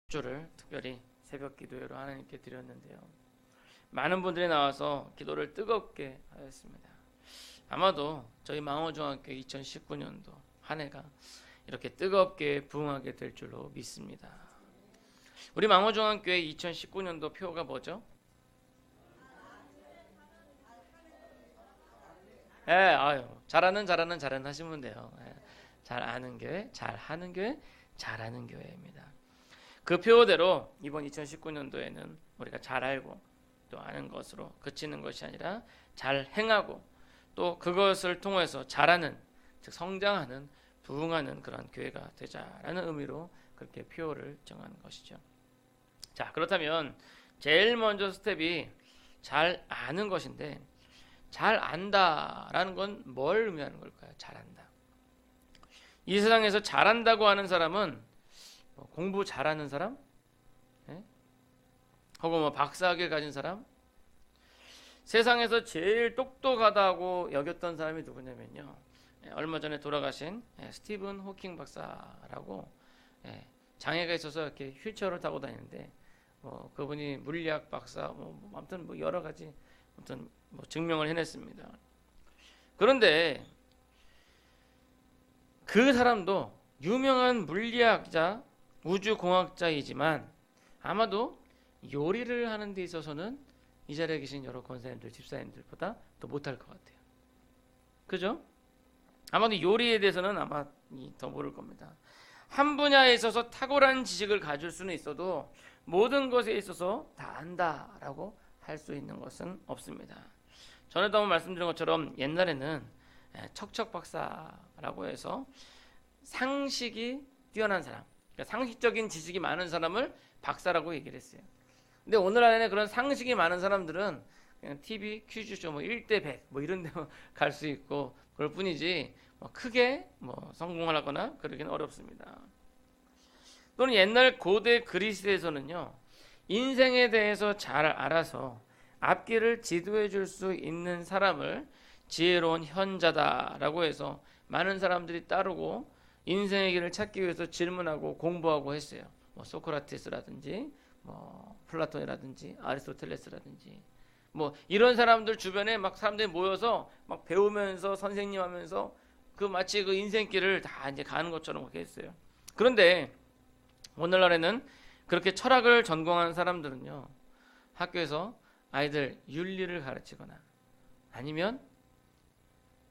주를 특별히 새벽 기도회로 하나님께 드렸는데요. 많은 분들이 나와서 기도를 뜨겁게 하였습니다. 아마도 저희 망호중학교 2019년도 한 해가 이렇게 뜨겁게 부흥하게 될 줄로 믿습니다. 우리 망호중학교의 2019년도 표가 뭐죠? 잘하는 하시면 돼요. 잘 아는 교회, 잘하는 교회, 잘하는 교회입니다. 그 표대로 이번 2019년도에는 우리가 잘 알고 또 아는 것으로 그치는 것이 아니라 잘 행하고 또 그것을 통해서 자라는, 즉 성장하는, 부흥하는 그런 교회가 되자라는 의미로 그렇게 표를 정한 것이죠. 자, 그렇다면 제일 먼저 스텝이 잘 아는 것인데, 잘 안다라는 건 뭘 의미하는 걸까요? 잘 안다. 이 세상에서 잘한다고 하는 사람은 공부 잘하는 사람? 예? 혹은 박사학위를 가진 사람? 세상에서 제일 똑똑하다고 여겼던 사람이 누구냐면요, 얼마 전에 돌아가신 스티븐 호킹 박사라고, 장애가 있어서 이렇게 휠체어를 타고 다니는데, 그분이 물리학 박사, 아무튼 여러 가지 아무튼 증명을 해냈습니다. 그런데 그 사람도 유명한 물리학자, 우주공학자이지만 아마도 요리를 하는 데 있어서는 이 자리에 계신 여러 권사님들, 집사님들보다 더 못할 것 같아요. 그죠? 아마도 요리에 대해서는 아마 더 모를 겁니다. 한 분야에 있어서 탁월한 지식을 가질 수는 있어도 모든 것에 있어서 다 안다라고 할 수 있는 것은 없습니다. 전에도 한번 말씀드린 것처럼 옛날에는 척척 박사라고 해서 상식이 뛰어난 사람, 그러니까 상식적인 지식이 많은 사람을 박사라고 얘기를 했어요. 근데 오늘날에는 그런 상식이 많은 사람들은 그냥 TV 퀴즈쇼 1대 100 이런 데 갈 수 있고 그럴 뿐이지 크게 성공하거나 그러기는 어렵습니다. 또는 옛날 고대 그리스에서는요, 인생에 대해서 잘 알아서 앞길을 지도해 줄 수 있는 사람을 지혜로운 현자다라고 해서 많은 사람들이 따르고 인생의 길을 찾기 위해서 질문하고 공부하고 했어요. 소크라테스라든지 플라톤이라든지 아리스토텔레스라든지 이런 사람들 주변에 막 사람들이 모여서 막 배우면서 선생님 하면서 마치 그 인생길을 다 이제 가는 것처럼 그렇게 했어요. 그런데 오늘날에는 그렇게 철학을 전공한 사람들은요, 학교에서 아이들 윤리를 가르치거나 아니면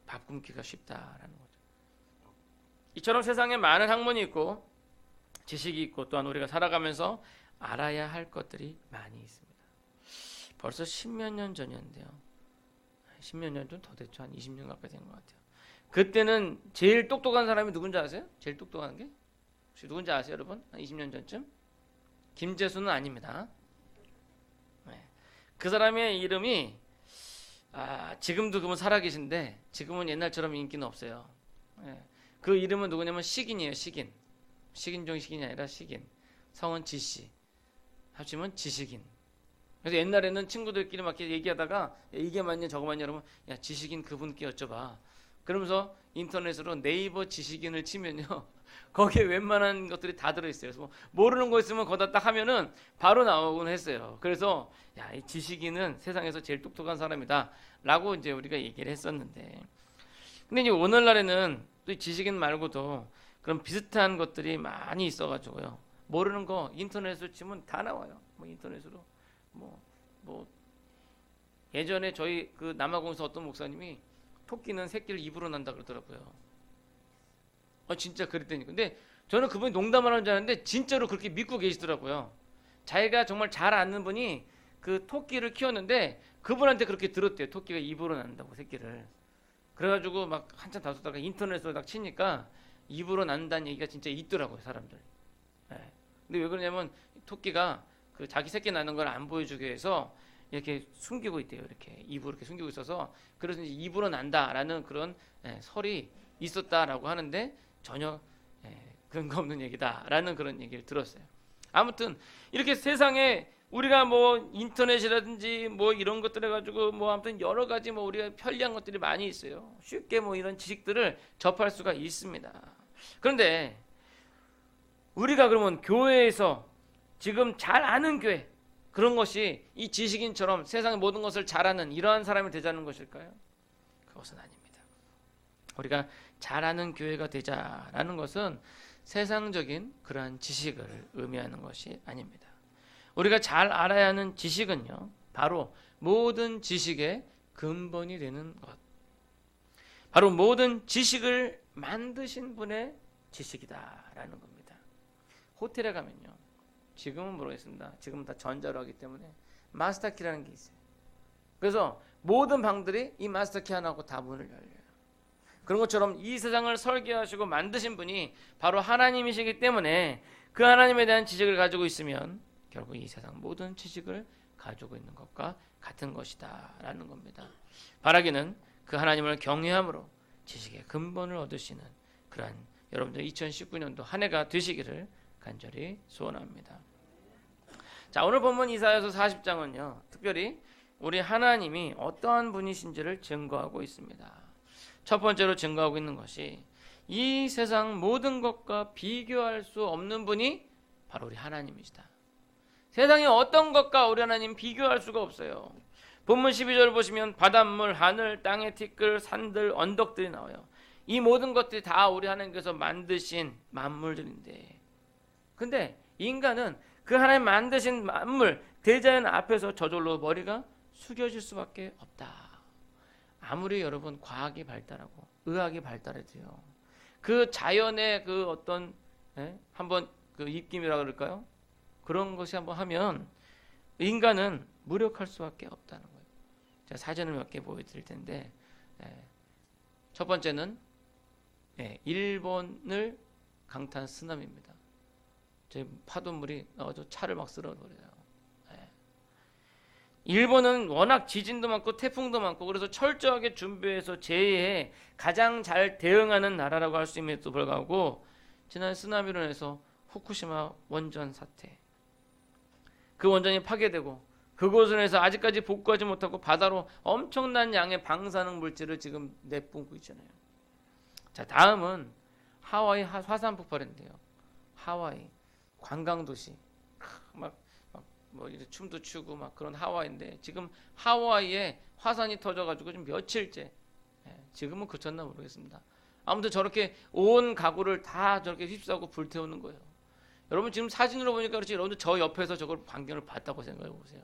밥 굶기가 쉽다라는 거죠. 이처럼 세상에 많은 학문이 있고 지식이 있고 또한 우리가 살아가면서 알아야 할 것들이 많이 있습니다. 벌써 10몇 년 전이었는데요. 10몇 년 좀 더 됐죠. 한 20년 가까이 된 것 같아요. 그때는 제일 똑똑한 사람이 누군지 아세요? 제일 똑똑한 게? 혹시 누군지 아세요, 여러분? 한 20년 전쯤? 김재수는 아닙니다. 그 사람의 이름이 지금도 그분 살아계신데 지금은 옛날처럼 인기는 없어요. 그 이름은 누구냐면 식인이에요. 식인. 식인종 식인이 아니라 식인. 성은 지씨. 합치면 지식인. 그래서 옛날에는 친구들끼리 막 얘기하다가 이게 맞냐 저거 맞냐 그러면 야, 지식인 그분께 여쭤봐. 그러면서 인터넷으로 네이버 지식인을 치면요, 거기에 웬만한 것들이 다 들어있어요. 그래서 모르는 거 있으면 거기다 딱 하면은 바로 나오곤 했어요. 그래서 야, 이 지식인은 세상에서 제일 똑똑한 사람이다 라고 이제 우리가 얘기를 했었는데, 근데 이제 오늘날에는 또 이 지식인 말고도 그런 비슷한 것들이 많이 있어가지고요, 모르는 거 인터넷으로 치면 다 나와요. 인터넷으로 예전에 저희 그 남아공에서 어떤 목사님이 토끼는 새끼를 입으로 난다 그러더라고요. 진짜 그랬다니까. 근데 저는 그분이 농담을 하는 줄 알았는데 진짜로 그렇게 믿고 계시더라고요. 자기가 정말 잘 아는 분이 그 토끼를 키웠는데 그분한테 그렇게 들었대요. 토끼가 입으로 난다고, 새끼를. 그래가지고 막 한참 다투다가 인터넷으로 딱 치니까 입으로 난다는 얘기가 진짜 있더라고요, 사람들. 근데 왜 그러냐면 토끼가 그 자기 새끼 나는 걸 안 보여주기 위해서 이렇게 숨기고 있대요. 이렇게 입으로 이렇게 숨기고 있어서, 그래서 이제 입으로 난다라는 그런 설이 있었다라고 하는데 전혀 근거 없는 얘기다라는 그런 얘기를 들었어요. 아무튼 이렇게 세상에 우리가 인터넷이라든지 이런 것들 해가지고 아무튼 여러 가지 우리가 편리한 것들이 많이 있어요. 쉽게 이런 지식들을 접할 수가 있습니다. 그런데 우리가 그러면 교회에서 지금 잘 아는 교회, 그런 것이 이 지식인처럼 세상의 모든 것을 잘 아는 이러한 사람이 되자는 것일까요? 그것은 아닙니다. 우리가 잘 아는 교회가 되자라는 것은 세상적인 그러한 지식을 의미하는 것이 아닙니다. 우리가 잘 알아야 하는 지식은요, 바로 모든 지식의 근본이 되는 것, 바로 모든 지식을 만드신 분의 지식이다라는 겁니다. 호텔에 가면요, 지금은 모르겠습니다. 지금은 다 전자로 하기 때문에 마스터키라는 게 있어요. 그래서 모든 방들이 이 마스터키 하나하고 다 문을 열려요. 그런 것처럼 이 세상을 설계하시고 만드신 분이 바로 하나님이시기 때문에 그 하나님에 대한 지식을 가지고 있으면 결국 이 세상 모든 지식을 가지고 있는 것과 같은 것이다 라는 겁니다. 바라기는 그 하나님을 경외함으로 지식의 근본을 얻으시는 그러한 여러분들 2019년도 한 해가 되시기를 간절히 소원합니다. 자, 오늘 본문 이사야서 40장은요, 특별히 우리 하나님이 어떠한 분이신지를 증거하고 있습니다. 첫 번째로 증거하고 있는 것이 이 세상 모든 것과 비교할 수 없는 분이 바로 우리 하나님이시다. 세상의 어떤 것과 우리 하나님 비교할 수가 없어요. 본문 12절 보시면 바닷물, 하늘, 땅의 티끌, 산들, 언덕들이 나와요. 이 모든 것들이 다 우리 하나님께서 만드신 만물들인데, 근데 인간은 그 하나님 만드신 만물, 대자연 앞에서 저절로 머리가 숙여질 수밖에 없다. 아무리 여러분 과학이 발달하고 의학이 발달해도요, 그 자연의 그 어떤 한번 그 입김이라 그럴까요? 그런 것이 한번 하면 인간은 무력할 수밖에 없다는 거예요. 제가 사진을 몇 개 보여드릴 텐데, 첫 번째는 일본을 강타한 쓰나미입니다. 제 파도물이 나와서 차를 막 쓸어버려요. 일본은 워낙 지진도 많고 태풍도 많고 그래서 철저하게 준비해서 재해에 가장 잘 대응하는 나라라고 할 수 있음에도 불구하고 지난 쓰나미로 인해서 후쿠시마 원전 사태, 그 원전이 파괴되고 그곳을 해서 아직까지 복구하지 못하고 바다로 엄청난 양의 방사능 물질을 지금 내뿜고 있잖아요. 자, 다음은 하와이 화산 폭발인데요. 하와이 관광도시 뭐 이제 춤도 추고 막 그런 하와이인데, 지금 하와이에 화산이 터져가지고 지금 며칠째, 지금은 그쳤나 모르겠습니다. 아무튼 저렇게 온 가구를 다 저렇게 휩싸고 불태우는 거예요. 여러분 지금 사진으로 보니까 그렇지, 여러분들 저 옆에서 저걸 광경을 봤다고 생각해 보세요.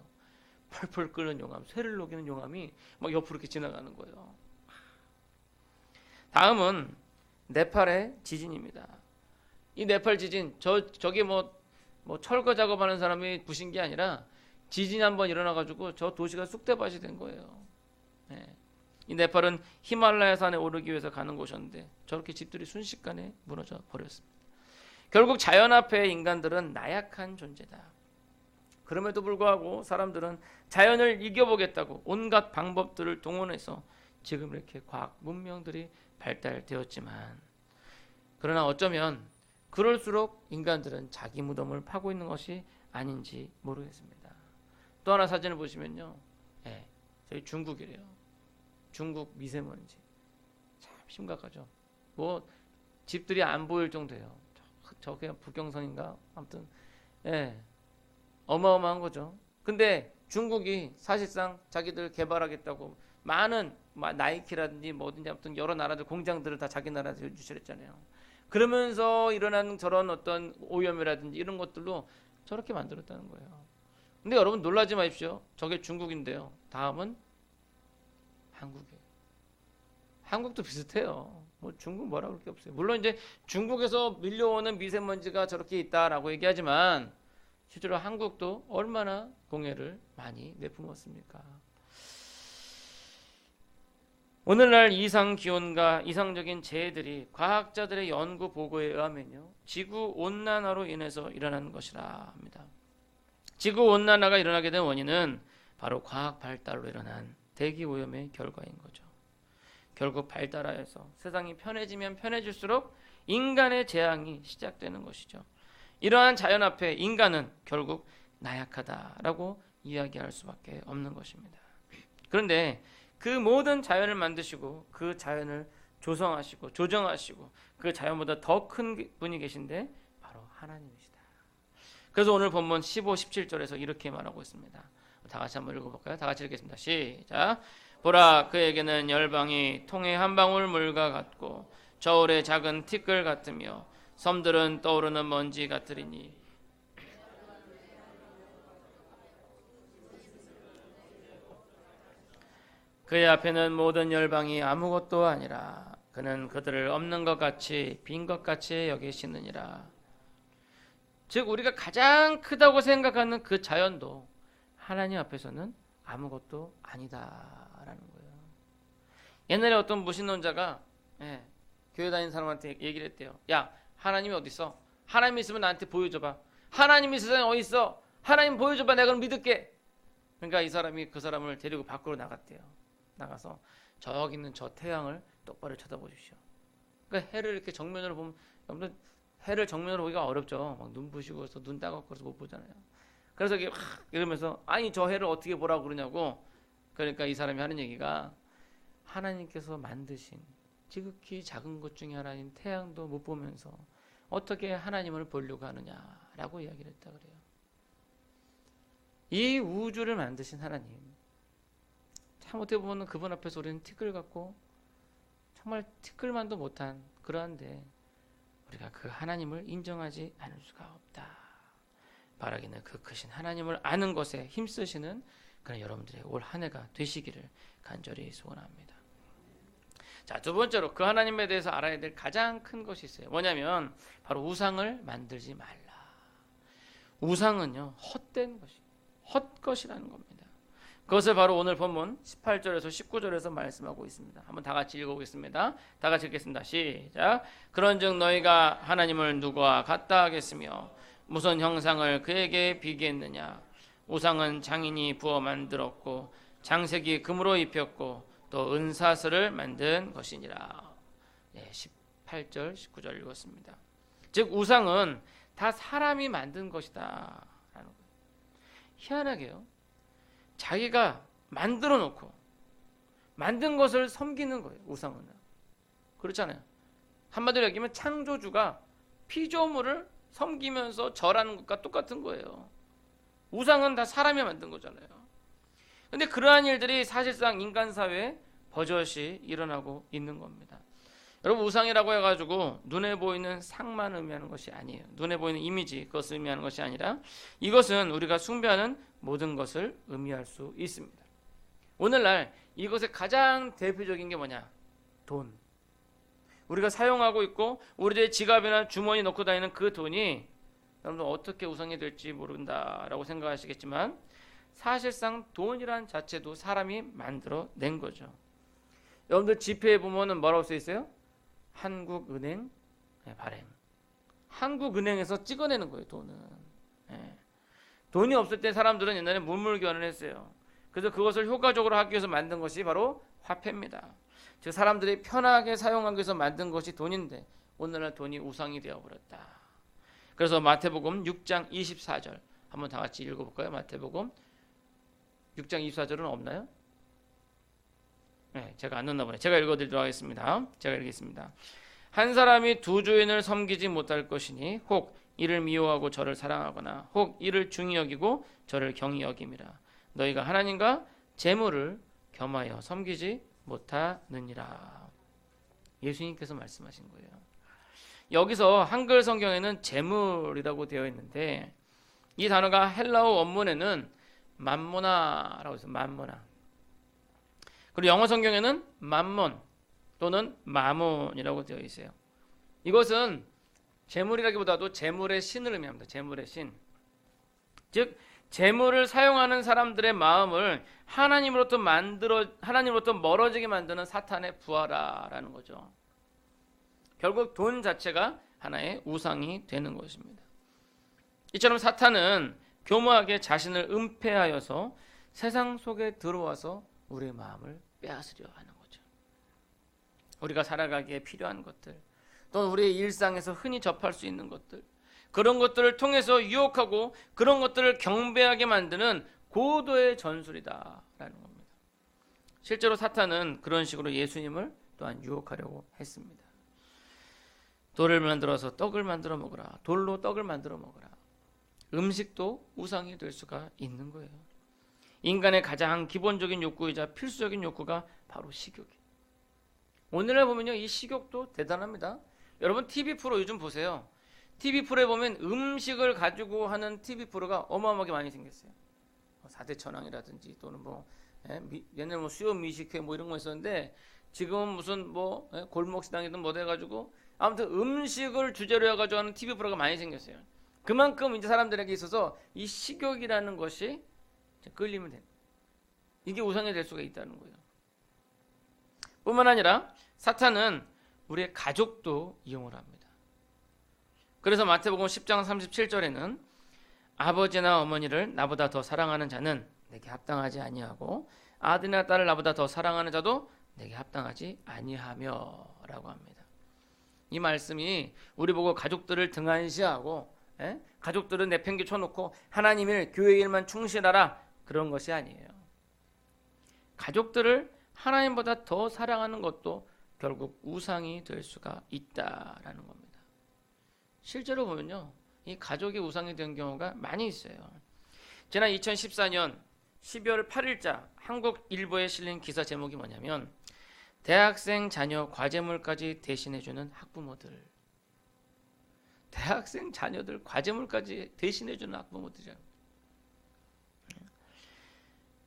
펄펄 끓는 용암, 쇠를 녹이는 용암이 막 옆으로 이렇게 지나가는 거예요. 다음은 네팔의 지진입니다. 이 네팔 지진, 저기 뭐 철거 작업하는 사람이 부신 게 아니라 지진이 한번 일어나가지고 저 도시가 쑥대밭이 된 거예요. 이 네팔은 히말라야 산에 오르기 위해서 가는 곳이었는데 저렇게 집들이 순식간에 무너져 버렸습니다. 결국 자연 앞에 인간들은 나약한 존재다. 그럼에도 불구하고 사람들은 자연을 이겨보겠다고 온갖 방법들을 동원해서 지금 이렇게 과학 문명들이 발달되었지만, 그러나 어쩌면 그럴수록 인간들은 자기 무덤을 파고 있는 것이 아닌지 모르겠습니다. 또 하나 사진을 보시면요, 저희 중국이래요. 중국 미세먼지 참 심각하죠. 뭐 집들이 안 보일 정도예요. 저게 북경선인가, 아무튼 어마어마한 거죠. 근데 중국이 사실상 자기들 개발하겠다고 많은 나이키라든지 뭐든지 아무튼 여러 나라들 공장들을 다 자기 나라에 유치했잖아요. 그러면서 일어나는 저런 어떤 오염이라든지 이런 것들로 저렇게 만들었다는 거예요. 근데 여러분 놀라지 마십시오. 저게 중국인데요. 다음은 한국이에요. 한국도 비슷해요. 뭐 중국 뭐라 그럴 게 없어요. 물론 이제 중국에서 밀려오는 미세먼지가 저렇게 있다라고 얘기하지만 실제로 한국도 얼마나 공해를 많이 내뿜었습니까? 오늘날 이상 기온과 이상적인 재해들이 과학자들의 연구 보고에 의하면요, 지구 온난화로 인해서 일어나는 것이라 합니다. 지구 온난화가 일어나게 된 원인은 바로 과학 발달로 일어난 대기 오염의 결과인 거죠. 결국 발달하여서 세상이 편해지면 편해질수록 인간의 재앙이 시작되는 것이죠. 이러한 자연 앞에 인간은 결국 나약하다라고 이야기할 수밖에 없는 것입니다. 그런데 그 모든 자연을 만드시고 그 자연을 조성하시고 조정하시고 그 자연보다 더 큰 분이 계신데 바로 하나님이시다. 그래서 오늘 본문 15, 17절에서 이렇게 말하고 있습니다. 다 같이 한번 읽어볼까요? 다 같이 읽겠습니다. 시작. 보라, 그에게는 열방이 통에 한 방울 물과 같고 저울의 작은 티끌 같으며 섬들은 떠오르는 먼지 같으리니 그의 앞에는 모든 열방이 아무것도 아니라 그는 그들을 없는 것 같이 빈 것 같이 여기시느니라. 즉 우리가 가장 크다고 생각하는 그 자연도 하나님 앞에서는 아무것도 아니다라는 거예요. 옛날에 어떤 무신론자가 교회 다니는 사람한테 얘기를 했대요. 야, 하나님이 어디 있어? 하나님이 있으면 나한테 보여줘봐. 하나님이 세상에 어디 있어? 하나님 보여줘봐. 내가 그럼 믿을게. 그러니까 이 사람이 그 사람을 데리고 밖으로 나갔대요. 나가서 저기 있는 저 태양을 똑바로 쳐다보십시오. 그러니까 해를 이렇게 정면으로 보면, 여러분들 해를 정면으로 보기가 어렵죠. 막 눈 부시고서 눈 따갑고서 못 보잖아요. 그래서 이게 이러면서 아니 저 해를 어떻게 보라고 그러냐고. 그러니까 이 사람이 하는 얘기가 하나님께서 만드신 지극히 작은 것 중에 하나인 태양도 못 보면서 어떻게 하나님을 보려고 하느냐라고 이야기를 했다 그래요. 이 우주를 만드신 하나님, 참 어떻게 보면 그분 앞에서 우리는 티끌 같고 정말 티끌만도 못한 그러한데 우리가 그 하나님을 인정하지 않을 수가 없다. 바라기는 그 크신 하나님을 아는 것에 힘쓰시는 그런 여러분들의 올 한 해가 되시기를 간절히 소원합니다. 자, 두 번째로 그 하나님에 대해서 알아야 될 가장 큰 것이 있어요. 뭐냐면 바로 우상을 만들지 말라. 우상은요 헛된 것이, 헛것이라는 겁니다. 그것을 바로 오늘 본문 18절에서 19절에서 말씀하고 있습니다. 한번 다 같이 읽어보겠습니다. 다 같이 읽겠습니다. 시작. 그런즉 너희가 하나님을 누구와 같다 하겠으며 무슨 형상을 그에게 비교했느냐. 우상은 장인이 부어 만들었고 장색이 금으로 입혔고 또 은사슬을 만든 것이니라. 18절 19절 읽었습니다. 즉 우상은 다 사람이 만든 것이다 라는 거예요. 희한하게요, 자기가 만들어 놓고 만든 것을 섬기는 거예요. 우상은 그렇잖아요. 한마디로 얘기하면 창조주가 피조물을 섬기면서 절하는 것과 똑같은 거예요. 우상은 다 사람이 만든 거잖아요. 근데 그러한 일들이 사실상 인간 사회에 버젓이 일어나고 있는 겁니다. 여러분, 우상이라고 해가지고 눈에 보이는 상만 의미하는 것이 아니에요. 눈에 보이는 이미지, 그것을 의미하는 것이 아니라 이것은 우리가 숭배하는 모든 것을 의미할 수 있습니다. 오늘날 이것의 가장 대표적인 게 뭐냐? 돈. 우리가 사용하고 있고 우리의 지갑이나 주머니 넣고 다니는 그 돈이 여러분들 어떻게 우상이 될지 모른다라고 생각하시겠지만 사실상 돈이란 자체도 사람이 만들어낸 거죠. 여러분들 지폐에 보면은 뭐라고 써 있어요? 한국은행 발행. 한국은행에서 찍어내는 거예요, 돈은. 돈이 없을 때 사람들은 옛날에 물물교환을 했어요. 그래서 그것을 효과적으로 하기 위해서 만든 것이 바로 화폐입니다. 즉 사람들이 편하게 사용하기 위해서 만든 것이 돈인데 오늘날 돈이 우상이 되어버렸다. 그래서 마태복음 6장 24절 한번 다 같이 읽어볼까요? 마태복음 6장 24절은 없나요? 네, 제가 안 넣나 보네. 제가 읽어드리도록 하겠습니다. 제가 읽겠습니다. 한 사람이 두 주인을 섬기지 못할 것이니 혹 이를 미워하고 저를 사랑하거나 혹 이를 중히 여기고 저를 경히 여김이라. 너희가 하나님과 재물을 겸하여 섬기지 못하느니라. 예수님께서 말씀하신 거예요. 여기서 한글 성경에는 재물이라고 되어 있는데 이 단어가 헬라어 원문에는 맘모나라고 해서 맘모나. 그리고 영어 성경에는 맘몬 또는 마몬이라고 되어 있어요. 이것은 재물이라기보다도 재물의 신을 의미합니다. 재물의 신. 즉 재물을 사용하는 사람들의 마음을 하나님으로부터 멀어지게 만드는 사탄의 부하라라는 거죠. 결국 돈 자체가 하나의 우상이 되는 것입니다. 이처럼 사탄은 교묘하게 자신을 은폐하여서 세상 속에 들어와서 우리의 마음을 빼앗으려 하는 거죠. 우리가 살아가기에 필요한 것들, 또는 우리의 일상에서 흔히 접할 수 있는 것들, 그런 것들을 통해서 유혹하고 그런 것들을 경배하게 만드는 고도의 전술이다라는 겁니다. 실제로 사탄은 그런 식으로 예수님을 또한 유혹하려고 했습니다. 돌을 만들어서 떡을 만들어 먹으라. 돌로 떡을 만들어 먹으라. 음식도 우상이 될 수가 있는 거예요. 인간의 가장 기본적인 욕구이자 필수적인 욕구가 바로 식욕이에요. 오늘날 보면요, 이 식욕도 대단합니다. 여러분 TV 프로 요즘 보세요. TV 프로에 보면 음식을 가지고 하는 TV 프로가 어마어마하게 많이 생겼어요. 4대 천왕이라든지 또는 옛날 수요 미식회 이런 거 있었는데 지금은 무슨 골목 식당이든 뭐 돼가지고 아무튼 음식을 주제로 해가지고 하는 TV 프로가 많이 생겼어요. 그만큼 이제 사람들에게 있어서 이 식욕이라는 것이 끌리면 됩니다. 이게 우상이 될 수가 있다는 거예요. 뿐만 아니라 사탄은 우리의 가족도 이용을 합니다. 그래서 마태복음 10장 37절에는 아버지나 어머니를 나보다 더 사랑하는 자는 내게 합당하지 아니하고 아들이나 딸을 나보다 더 사랑하는 자도 내게 합당하지 아니하며 라고 합니다. 이 말씀이 우리 보고 가족들을 등한시하고 가족들은 내팽개쳐놓고 하나님의 교회 일만 충실하라 그런 것이 아니에요. 가족들을 하나님보다 더 사랑하는 것도 결국 우상이 될 수가 있다라는 겁니다. 실제로 보면요, 이 가족이 우상이 된 경우가 많이 있어요. 지난 2014년 12월 8일자 한국일보에 실린 기사 제목이 뭐냐면 대학생 자녀 과제물까지 대신해주는 학부모들. 대학생 자녀들 과제물까지 대신해주는 학부모들이야.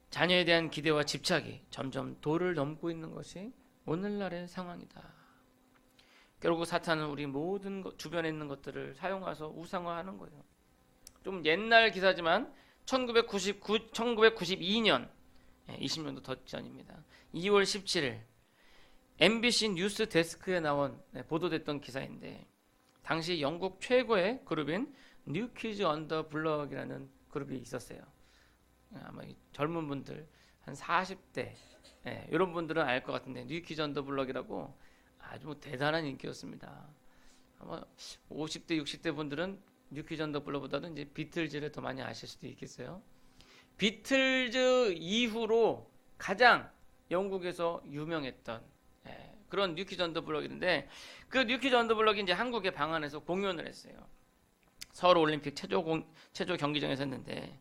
자녀에 대한 기대와 집착이 점점 도를 넘고 있는 것이 오늘날의 상황이다. 결국 사탄은 우리 모든 주변에 있는 것들을 사용해서 우상화하는 거예요. 좀 옛날 기사지만 1992년 20년도 더 전입니다. 2월 17일 MBC 뉴스 데스크에 나온 보도됐던 기사인데 당시 영국 최고의 그룹인 뉴키즈 언더 블럭이라는 그룹이 있었어요. 아마 젊은 분들 한 40대 이런 분들은 알 것 같은데 뉴키즈 언더 블럭이라고 아주 대단한 인기였습니다. 아마 50대 60대 분들은 뉴키즈 언더 블럭보다는 이제 비틀즈를 더 많이 아실 수도 있겠어요. 비틀즈 이후로 가장 영국에서 유명했던 그런 뉴키즈 언더 블럭인데 그 뉴키즈 언더 블럭이 이제 한국에 방한해서 공연을 했어요. 서울 올림픽 체조 경기장에서 했는데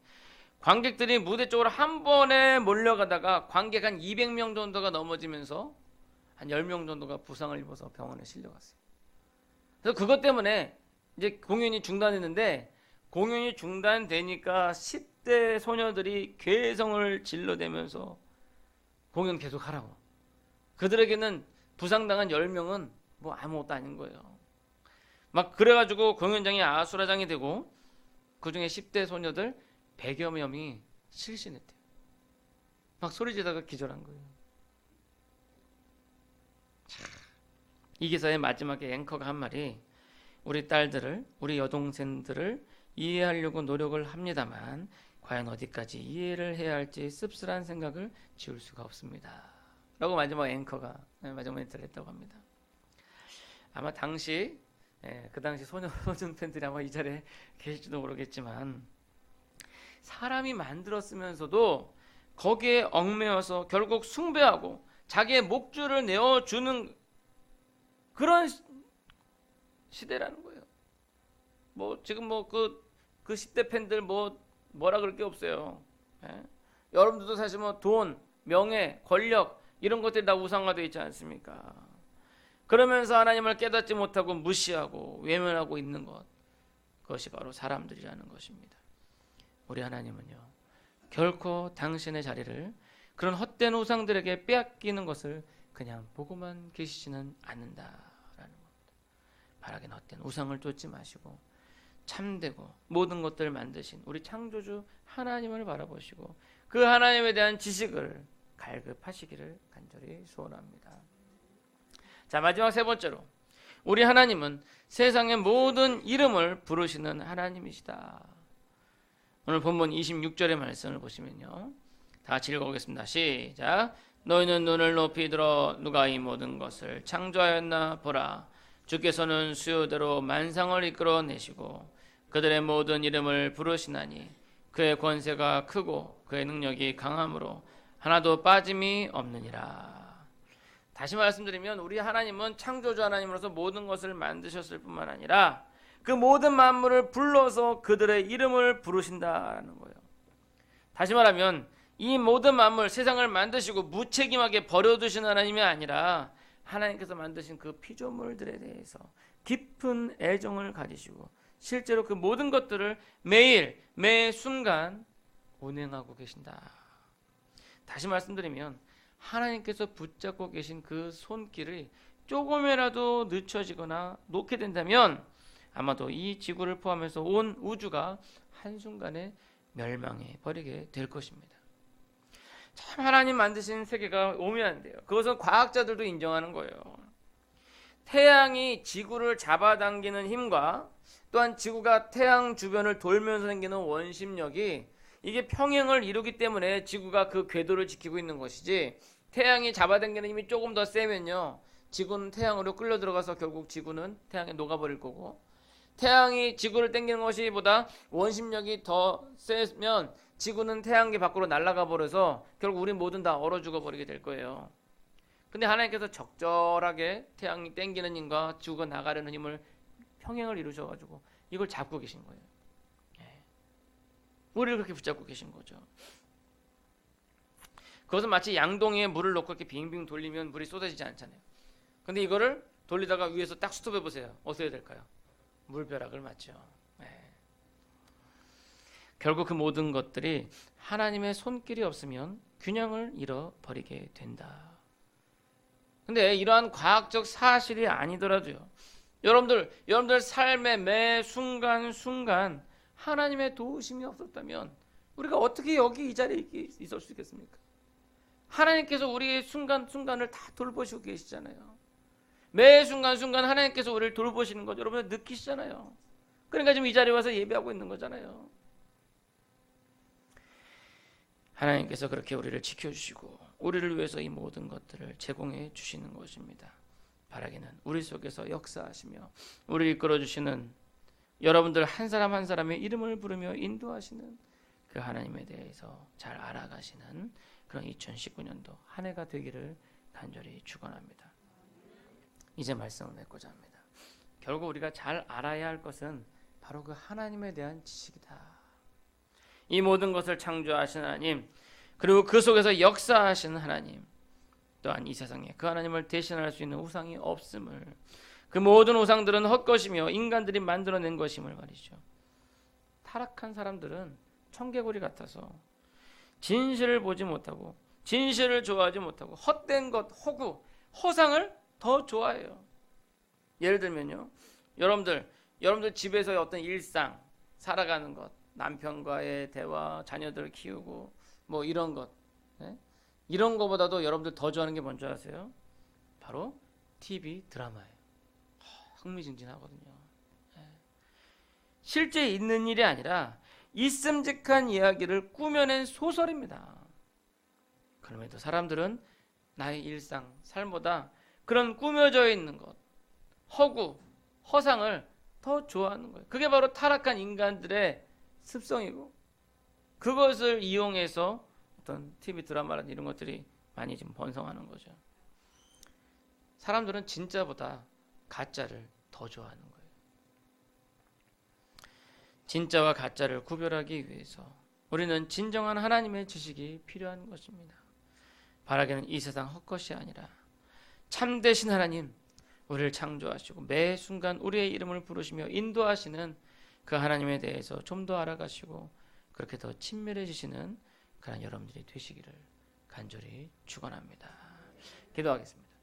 관객들이 무대 쪽으로 한 번에 몰려가다가 관객 한 200명 정도가 넘어지면서 한 10명 정도가 부상을 입어서 병원에 실려갔어요. 그래서 그것 때문에 이제 공연이 중단했는데 공연이 중단되니까 10대 소녀들이 괴성을 질러대면서 공연 계속 하라고. 그들에게는 부상당한 10명은 뭐 아무것도 아닌 거예요. 막 그래가지고 공연장이 아수라장이 되고 그중에 10대 소녀들 100여 명이 실신했대요. 막 소리지다가 기절한 거예요. 이 기사의 마지막에 앵커가 한 말이 우리 딸들을, 우리 여동생들을 이해하려고 노력을 합니다만 과연 어디까지 이해를 해야 할지 씁쓸한 생각을 지울 수가 없습니다. 라고 마지막 앵커가 마지막 멘트를 했다고 합니다. 아마 당시 그 당시 소년 팬들이 아마 이 자리에 계실지도 모르겠지만 사람이 만들었으면서도 거기에 얽매여서 결국 숭배하고 자기의 목줄을 내어주는 그런 시대라는 거예요. 뭐 지금 그 10대 팬들 뭐라 그럴 게 없어요. 여러분들도 사실 돈, 명예, 권력 이런 것들이 다 우상화되어 있지 않습니까? 그러면서 하나님을 깨닫지 못하고 무시하고 외면하고 있는 것, 그것이 바로 사람들이라는 것입니다. 우리 하나님은요, 결코 당신의 자리를 그런 헛된 우상들에게 빼앗기는 것을 그냥 보고만 계시지는 않는다라는 겁니다. 바라긴 헛된 우상을 쫓지 마시고 참되고 모든 것들을 만드신 우리 창조주 하나님을 바라보시고 그 하나님에 대한 지식을 갈급하시기를 간절히 소원합니다. 자, 마지막 세 번째로 우리 하나님은 세상의 모든 이름을 부르시는 하나님이시다. 오늘 본문 26절의 말씀을 보시면요, 다 같이 읽어보겠습니다. 시작. 너희는 눈을 높이 들어 누가 이 모든 것을 창조하였나 보라. 주께서는 수요대로 만상을 이끌어내시고 그들의 모든 이름을 부르시나니 그의 권세가 크고 그의 능력이 강함으로 하나도 빠짐이 없느니라. 다시 말씀드리면 우리 하나님은 창조주 하나님으로서 모든 것을 만드셨을 뿐만 아니라 그 모든 만물을 불러서 그들의 이름을 부르신다라는 거예요. 다시 말하면 이 모든 만물, 세상을 만드시고 무책임하게 버려두신 하나님이 아니라 하나님께서 만드신 그 피조물들에 대해서 깊은 애정을 가지시고 실제로 그 모든 것들을 매일 매 순간 운행하고 계신다. 다시 말씀드리면 하나님께서 붙잡고 계신 그 손길이 조금이라도 늦춰지거나 놓게 된다면 아마도 이 지구를 포함해서 온 우주가 한순간에 멸망해 버리게 될 것입니다. 참 하나님 만드신 세계가 오묘한데요. 그것은 과학자들도 인정하는 거예요. 태양이 지구를 잡아당기는 힘과 또한 지구가 태양 주변을 돌면서 생기는 원심력이 이게 평행을 이루기 때문에 지구가 그 궤도를 지키고 있는 것이지, 태양이 잡아당기는 힘이 조금 더 세면요 지구는 태양으로 끌려 들어가서 결국 지구는 태양에 녹아버릴 거고, 태양이 지구를 당기는 것이 보다 원심력이 더 세면 지구는 태양계 밖으로 날아가 버려서 결국 우리 모든 다 얼어 죽어 버리게 될 거예요. 근데 하나님께서 적절하게 태양이 당기는 힘과 지구가 나가려는 힘을 평행을 이루셔가지고 이걸 잡고 계신 거예요. 우리를 그렇게 붙잡고 계신 거죠. 그것은 마치 양동이에 물을 넣고 이렇게 빙빙 돌리면 물이 쏟아지지 않잖아요. 근데 이거를 돌리다가 위에서 딱 스톱해 보세요. 어떻게 될까요? 물벼락을 맞죠. 결국 그 모든 것들이 하나님의 손길이 없으면 균형을 잃어버리게 된다. 근데 이러한 과학적 사실이 아니더라도요, 여러분들 삶의 매 순간순간 하나님의 도우심이 없었다면 우리가 어떻게 여기 이 자리에 있을 수 있겠습니까? 하나님께서 우리의 순간순간을 다 돌보시고 계시잖아요. 매 순간순간 하나님께서 우리를 돌보시는 것 여러분 느끼시잖아요. 그러니까 지금 이 자리에 와서 예배하고 있는 거잖아요. 하나님께서 그렇게 우리를 지켜주시고 우리를 위해서 이 모든 것들을 제공해 주시는 것입니다. 바라기는 우리 속에서 역사하시며 우리를 이끌어주시는 여러분들 한 사람 한 사람의 이름을 부르며 인도하시는 그 하나님에 대해서 잘 알아가시는 그런 2019년도 한 해가 되기를 간절히 축원합니다. 이제 말씀을 맺고자 합니다. 결국 우리가 잘 알아야 할 것은 바로 그 하나님에 대한 지식이다. 이 모든 것을 창조하신 하나님, 그리고 그 속에서 역사하시는 하나님, 또한 이 세상에 그 하나님을 대신할 수 있는 우상이 없음을, 그 모든 우상들은 헛것이며 인간들이 만들어낸 것임을 말이죠. 타락한 사람들은 청개구리 같아서 진실을 보지 못하고 진실을 좋아하지 못하고 헛된 것, 허구, 허상을 더 좋아해요. 예를 들면요, 여러분들 집에서의 어떤 일상 살아가는 것, 남편과의 대화, 자녀들 키우고 뭐 이런 것, 이런 거보다도 여러분들 더 좋아하는 게 뭔지 아세요? 바로 TV 드라마예요. 흥미진진하거든요. 실제 있는 일이 아니라 있음직한 이야기를 꾸며낸 소설입니다. 그럼에도 사람들은 나의 일상, 삶보다 그런 꾸며져 있는 것, 허구, 허상을 더 좋아하는 거예요. 그게 바로 타락한 인간들의 습성이고, 그것을 이용해서 어떤 TV 드라마라는 이런 것들이 많이 지금 번성하는 거죠. 사람들은 진짜보다 가짜를 더 좋아하는 거예요. 진짜와 가짜를 구별하기 위해서 우리는 진정한 하나님의 지식이 필요한 것입니다. 바라기는 이 세상 헛것이 아니라 참되신 하나님, 우리를 창조하시고 매 순간 우리의 이름을 부르시며 인도하시는 그 하나님에 대해서 좀 더 알아가시고 그렇게 더 친밀해지시는 그런 여러분들이 되시기를 간절히 축원합니다. 기도하겠습니다.